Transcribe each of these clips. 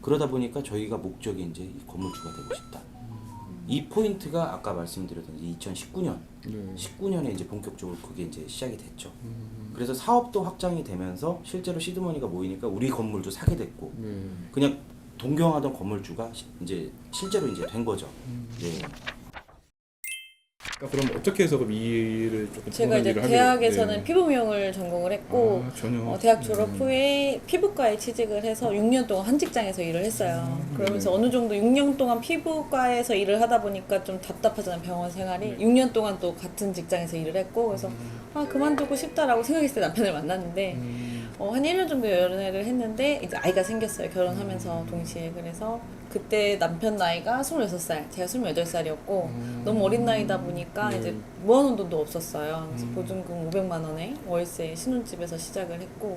그러다 보니까 저희가 목적이 이제 이 건물주가 되고 싶다. 이 포인트가 아까 말씀드렸던 2019년, 19년에 이제 본격적으로 그게 이제 시작이 됐죠. 그래서 사업도 확장이 되면서 실제로 시드머니가 모이니까 우리 건물도 사게 됐고, 그냥 동경하던 건물주가 이제 실제로 이제 된 거죠. 네. 그러니까 그럼 어떻게 해서 그럼 이 일을 조금 제가 이제 일을 대학에서는 네. 피부 미용을 전공을 했고 전혀 대학 졸업 후에 피부과에 취직을 해서 6년 동안 한 직장에서 일을 했어요. 그러면서 어느 정도 6년 동안 피부과에서 일을 하다 보니까 좀 답답하잖아요, 병원 생활이. 6년 동안 또 같은 직장에서 일을 했고 그래서 그만두고 싶다라고 생각했을 때 남편을 만났는데 한 1년 정도 연애를 했는데 이제 아이가 생겼어요, 결혼하면서 동시에. 그래서 그때 남편 나이가 26살, 제가 28살이었고 너무 어린 나이다 보니까 이제 모아놓은 돈도 없었어요. 그래서 보증금 500만 원에 월세 신혼집에서 시작을 했고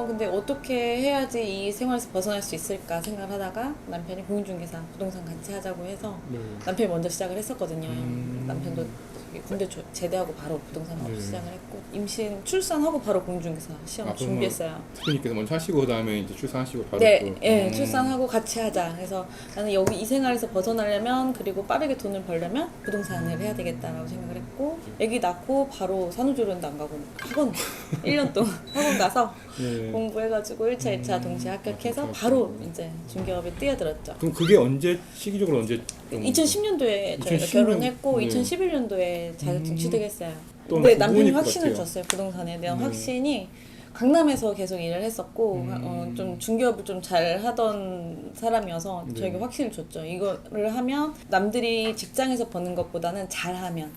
근데 어떻게 해야지 이 생활에서 벗어날 수 있을까 생각을 하다가 남편이 공인중개사 부동산 같이 하자고 해서 남편이 먼저 시작을 했었거든요. 남편도 군대 제대하고 바로 부동산 하고 시작을 했고 임신 출산하고 바로 공인중개사 시험 준비했어요. 대표님께서 먼저 하시고 그다음에 이제 출산하시고 바로 네, 출산하고 같이 하자. 그래서 나는 여기 이 생활에서 벗어나려면 그리고 빠르게 돈을 벌려면 부동산을 해야 되겠다라고 생각을 했고 애기 낳고 바로 산후조리원도 안 가고 학원 1년 동안 학원 가서 공부해가지고 1차, 2차 동시에 합격해서 바로 이제 중개업에 뛰어들었죠. 그럼 그게 언제 시기적으로 언제 2010년도에 저희가 2010년? 결혼했고 2011년도에 자격증 취득했어요. 또 근데 두 남편이 분일 것 확신을 같아요. 줬어요. 부동산에 대한 확신이. 강남에서 계속 일을 했었고 좀 중개업을 좀 잘 하던 사람이어서 저에게 확신을 줬죠. 이거를 하면 남들이 직장에서 버는 것보다는 잘하면은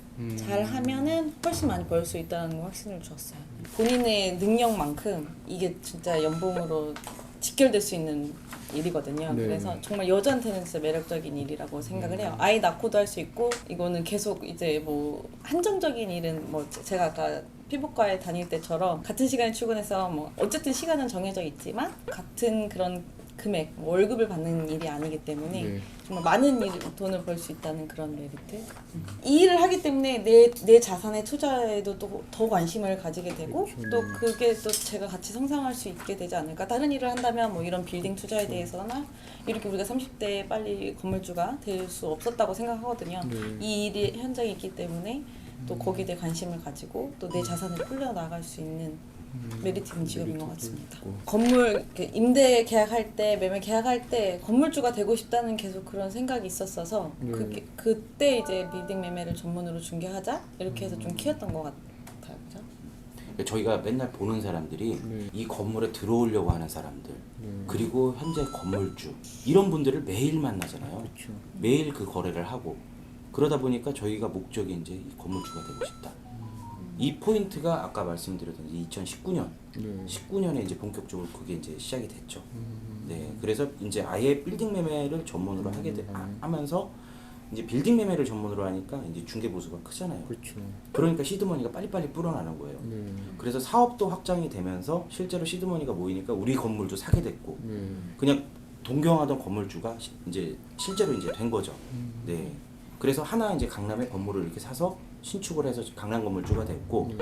훨씬 많이 벌 수 있다는 확신을 줬어요. 본인의 능력만큼 이게 진짜 연봉으로 직결될 수 있는 일이거든요. 그래서 정말 여자한테는 진짜 매력적인 일이라고 생각을 해요. 아이 낳고도 할 수 있고 이거는 계속 이제 뭐 한정적인 일은 뭐 제가 아까 피부과에 다닐 때처럼 같은 시간에 출근해서 뭐 어쨌든 시간은 정해져 있지만 같은 그런 금액 월급을 받는 일이 아니기 때문에 정말 많은 돈을 벌 수 있다는 그런 메리트. 이 일을 하기 때문에 내 자산의 투자에도 또 더 관심을 가지게 되고 또 그게 또 제가 같이 성장할 수 있게 되지 않을까. 다른 일을 한다면 뭐 이런 빌딩 투자에 대해서나 이렇게 우리가 30대에 빨리 건물주가 될 수 없었다고 생각하거든요. 이 일이 현장에 있기 때문에 또 거기에 대해 관심을 가지고 또 내 자산을 풀려나갈 수 있는 메리트 있는 직업인 것 같습니다. 건물 임대 계약할 때, 매매 계약할 때 건물주가 되고 싶다는 계속 그런 생각이 있었어서 그때 이제 빌딩 매매를 전문으로 중개하자 이렇게 해서 좀 키웠던 것 같아요. 그죠? 저희가 맨날 보는 사람들이 이 건물에 들어오려고 하는 사람들, 그리고 현재 건물주 이런 분들을 매일 만나잖아요. 매일 그 거래를 하고 그러다 보니까 저희가 목적이 이제 이 건물주가 되고 싶다. 이 포인트가 아까 말씀드렸던 2019년, 19년에 이제 본격적으로 그게 이제 시작이 됐죠. 네, 그래서 이제 아예 빌딩 매매를 전문으로 하면서 이제 빌딩 매매를 전문으로 하니까 이제 중개 보수가 크잖아요. 그러니까 시드머니가 빨리빨리 불어나는 거예요. 그래서 사업도 확장이 되면서 실제로 시드머니가 모이니까 우리 건물도 사게 됐고, 그냥 동경하던 건물주가 이제 실제로 이제 된 거죠. 네. 그래서 하나 이제 강남에 건물을 이렇게 사서 신축을 해서 강남 건물주가 됐고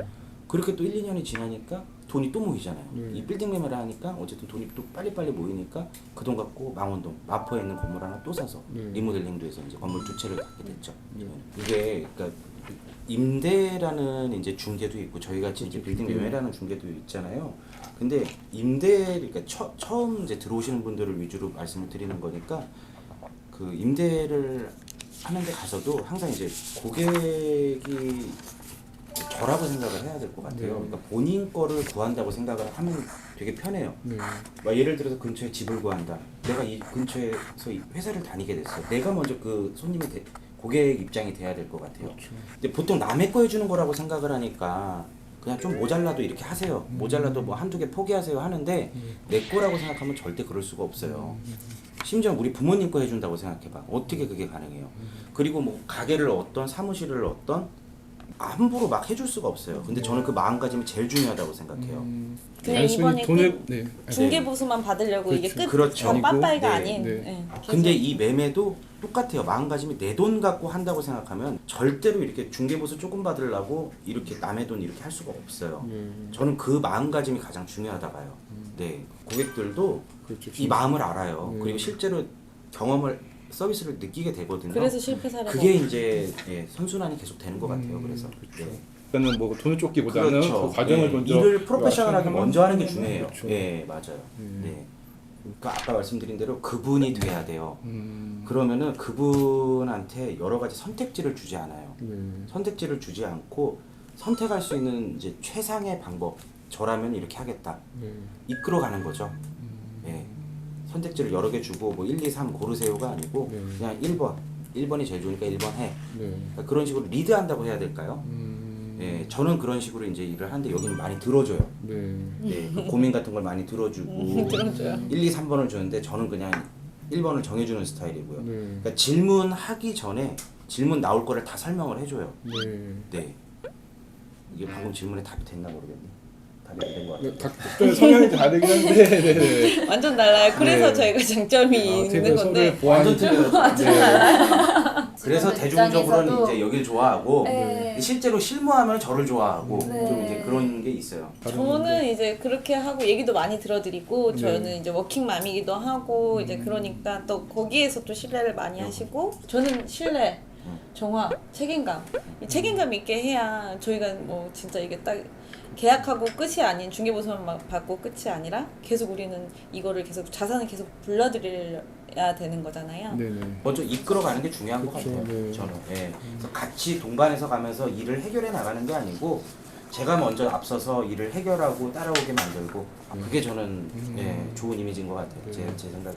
그렇게 또 1, 2년이 지나니까 돈이 또 모이잖아요. 이 빌딩 매매를 하니까 어쨌든 돈이 또 빨리빨리 모이니까 그 돈 갖고 망원동 마포에 있는 건물 하나 또 사서 리모델링도 해서 이제 건물 두 채를 갖게 됐죠. 이게 그러니까 임대라는 이제 중개도 있고 저희 같이 이제 빌딩 매매라는 중개도 있잖아요. 근데 임대 그러니까 처음 이제 들어오시는 분들을 위주로 말씀을 드리는 거니까 그 임대를 하는데 가서도 항상 이제 고객이 저라고 생각을 해야 될 것 같아요. 그러니까 본인 거를 구한다고 생각을 하면 되게 편해요. 막 예를 들어서 근처에 집을 구한다. 내가 이 근처에서 회사를 다니게 됐어. 내가 먼저 그 고객 입장이 돼야 될 것 같아요. 근데 보통 남의 거 해주는 거라고 생각을 하니까 그냥 좀 모자라도 이렇게 하세요. 모자라도 뭐 한두 개 포기하세요 하는데 내 거라고 생각하면 절대 그럴 수가 없어요. 심지어 우리 부모님 거 해준다고 생각해봐. 어떻게 그게 가능해요? 그리고 뭐 가게를 어떤 사무실을 어떤 함부로 막 해줄 수가 없어요. 근데 저는 그 마음가짐이 제일 중요하다고 생각해요. 그냥 이번에 중개 보수만 받으려고 이게 끝 그렇죠. 빠빠이가 네. 아닌. 근데 이 매매도 똑같아요. 마음가짐이 내 돈 갖고 한다고 생각하면 절대로 이렇게 중개보수 조금 받으려고 이렇게 남의 돈 이렇게 할 수가 없어요. 저는 그 마음가짐이 가장 중요하다 봐요. 네, 고객들도 그렇죠. 이 마음을 알아요. 네. 그리고 실제로 경험을 서비스를 느끼게 되거든요. 그래서 실패 사례가 그게 이제 예, 선순환이 계속 되는 것 같아요. 그래서 그렇죠. 네. 일단은 뭐 돈을 쫓기보다는 그렇죠. 그 과정을 예, 먼저 일을 프로페셔널하게 하면 먼저 하는 게 중요해요. 그렇죠. 예, 맞아요. 네. 그러니까 아까 말씀드린 대로 그분이 돼야 돼요. 그러면은 그분한테 여러 가지 선택지를 주지 않아요. 선택지를 주지 않고 선택할 수 있는 이제 최상의 방법. 저라면 이렇게 하겠다. 이끌어가는 거죠. 예. 선택지를 여러 개 주고 뭐 1, 2, 3 고르세요가 아니고 그냥 1번. 1번이 제일 좋으니까 1번 해. 그러니까 그런 식으로 리드한다고 해야 될까요? 예, 저는 그런 식으로 이제 일을 하는데 여기는 많이 들어줘요. 네, 그 고민 같은 걸 많이 들어주고 들어줘요. 1, 2, 3번을 주는데 저는 그냥 1번을 정해주는 스타일이고요. 그러니까 질문하기 전에 질문 나올 거를 다 설명을 해줘요. 네. 이게 방금 질문에 답이 됐나 모르겠네. 답이 안 된 것 같아요. 각자의 성향이 다르긴 한데 네네. 완전 달라요. 그래서 네. 저희가 장점이 어떻게 있는 보면 건데 서로의 보완이 완전 틀려요. 그래서 직원 대중적으로는 입장에서도 이제 여길 좋아하고 네. 실제로 실무하면 저를 좋아하고 네. 좀 이제 그런 게 있어요. 저는 이제 그렇게 하고 얘기도 많이 들어드리고 저는 이제 워킹맘이기도 하고 이제 그러니까 또 거기에서 또 신뢰를 많이 하시고 저는 신뢰, 정화, 책임감 이 책임감 있게 해야 저희가 뭐 진짜 이게 딱 계약하고 끝이 아닌 중개보수만 막 받고 끝이 아니라 계속 우리는 이거를 계속 자산을 계속 불러들여야 되는 거잖아요. 네네. 먼저 이끌어가는 게 중요한 것 그렇죠. 같아요. 네. 저는. 예. 그래서 같이 동반해서 가면서 일을 해결해 나가는 게 아니고 제가 먼저 앞서서 일을 해결하고 따라오게 만들고 그게 저는 예, 좋은 이미지인 것 같아요. 제 생각에는.